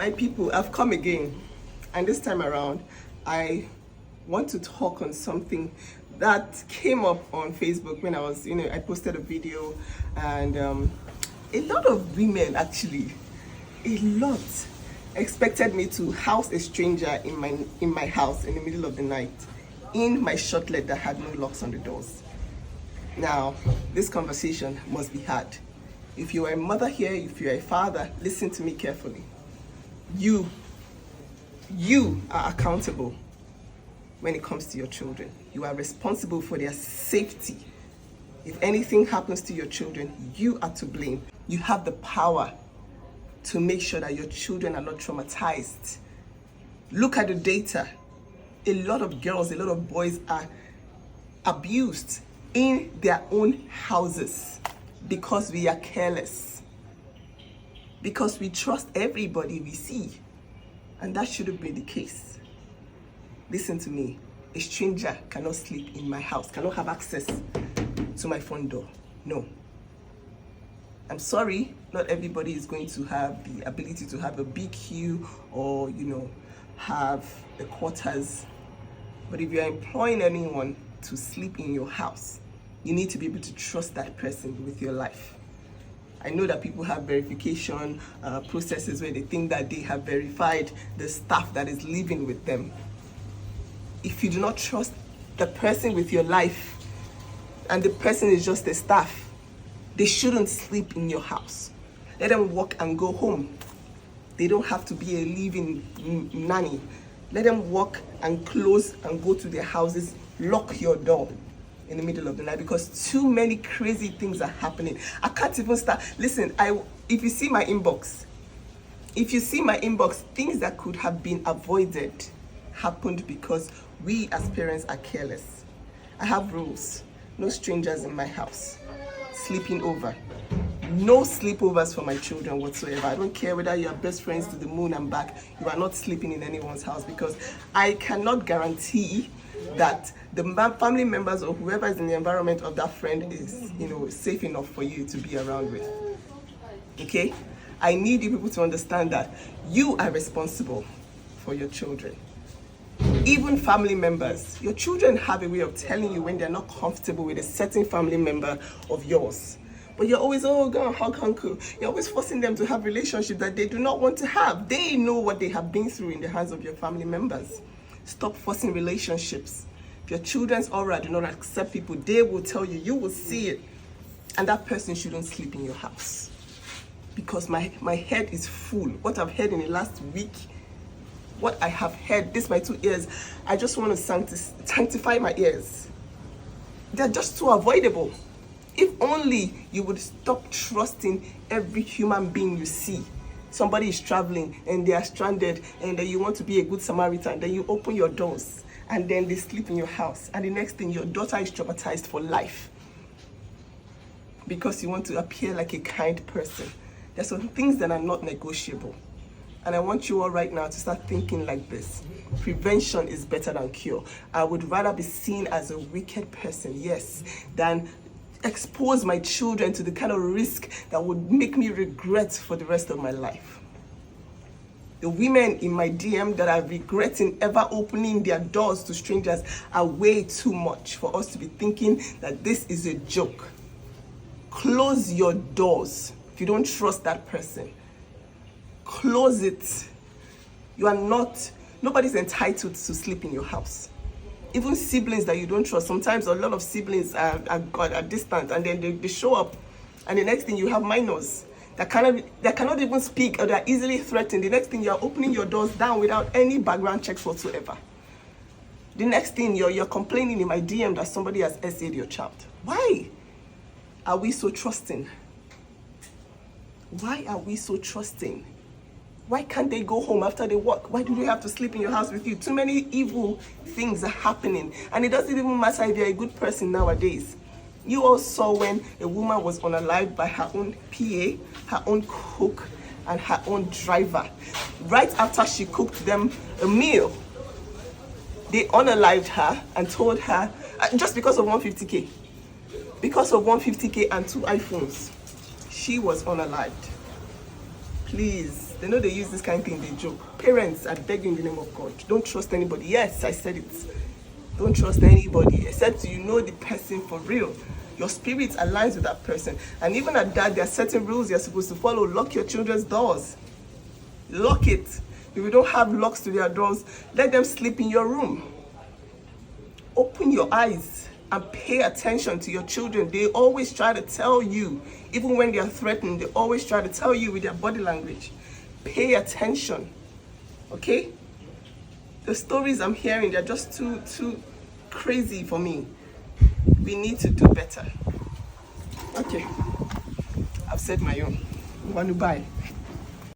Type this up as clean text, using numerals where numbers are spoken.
My people, I've come again, and this time around I want to talk on something that came up on Facebook when I was, I posted a video, and a lot of women, actually a lot, expected me to house a stranger in my house in the middle of the night in my shortlet that had no locks on the doors. Now, this conversation must be had. If you are a mother here, if you are a father, listen to me carefully. You are accountable when it comes to your children. You are responsible for their safety. If anything happens to your children, you are to blame. You have the power to make sure that your children are not traumatized. Look at the data. A lot of girls, a lot of boys are abused in their own houses because we are careless, because we trust everybody we see, and that shouldn't be the case. Listen to me. A stranger cannot sleep in my house, cannot have access to my front door. No. I'm sorry, not everybody is going to have the ability to have a BQ or, have the quarters. But if you're employing anyone to sleep in your house, you need to be able to trust that person with your life. I know that people have verification processes where they think that they have verified the staff that is living with them. If you do not trust the person with your life and the person is just a staff, they shouldn't sleep in your house. Let them work and go home. They don't have to be a living nanny. Let them work and close and go to their houses. Lock your door in the middle of the night, because too many crazy things are happening. I can't even start. Listen, if you see my inbox, things that could have been avoided happened because we as parents are careless. I have rules. No strangers in my house. Sleeping over. No sleepovers for my children whatsoever. I don't care whether you are best friends to the moon and back. You are not sleeping in anyone's house, because I cannot guarantee that the family members or whoever is in the environment of that friend is, safe enough for you to be around with. Okay? I need you people to understand that you are responsible for your children. Even family members, your children have a way of telling you when they're not comfortable with a certain family member of yours. But you're always, go and hug uncle. You're always forcing them to have relationships that they do not want to have. They know what they have been through in the hands of your family members. Stop forcing relationships. If your children's aura do not accept people, they will tell you, you will see it. And that person shouldn't sleep in your house. Because my head is full. What I've heard in the last week, what I have heard, my 2 ears, I just want to sanctify my ears. They're just too avoidable. If only you would stop trusting every human being you see. Somebody is traveling and they are stranded, and then you want to be a good Samaritan, then you open your doors and then they sleep in your house, and the next thing, your daughter is traumatized for life because you want to appear like a kind person. There's some things that are not negotiable. And I want you all right now to start thinking like this. Prevention is better than cure. I would rather be seen as a wicked person, yes, than expose my children to the kind of risk that would make me regret for the rest of my life. The women in my DM that are regretting ever opening their doors to strangers are way too much for us to be thinking that this is a joke. Close your doors if you don't trust that person. Close it. Nobody's entitled to sleep in your house. Even siblings that you don't trust. Sometimes a lot of siblings are distant, and then they show up, and the next thing you have minors that cannot even speak, or they're easily threatened. The next thing, you're opening your doors down without any background checks whatsoever. The next thing, you're complaining in my DM that somebody has SA'd your child. Why are we so trusting? Why are we so trusting? Why can't they go home after they work? Why do they have to sleep in your house with you? Too many evil things are happening. And it doesn't even matter if you're a good person nowadays. You all saw when a woman was unalived by her own PA, her own cook, and her own driver. Right after she cooked them a meal, they unalived her and told her, just because of 150K. Because of 150K and 2 iPhones, she was unalived. Please, They know they use this kind of thing, they joke. Parents, I beg you in the name of God, don't trust anybody. Yes, I said it. Don't trust anybody except you know the person for real. Your spirit aligns with that person. And even at that, there are certain rules you're supposed to follow. Lock your children's doors. Lock it. If you don't have locks to their doors, let them sleep in your room. Open your eyes and pay attention to your children. They always try to tell you, even when they are threatened, they always try to tell you with their body language. Pay attention, okay? The stories I'm hearing, they're just too crazy for me. We need to do better. Okay, I've said my own. Want to buy?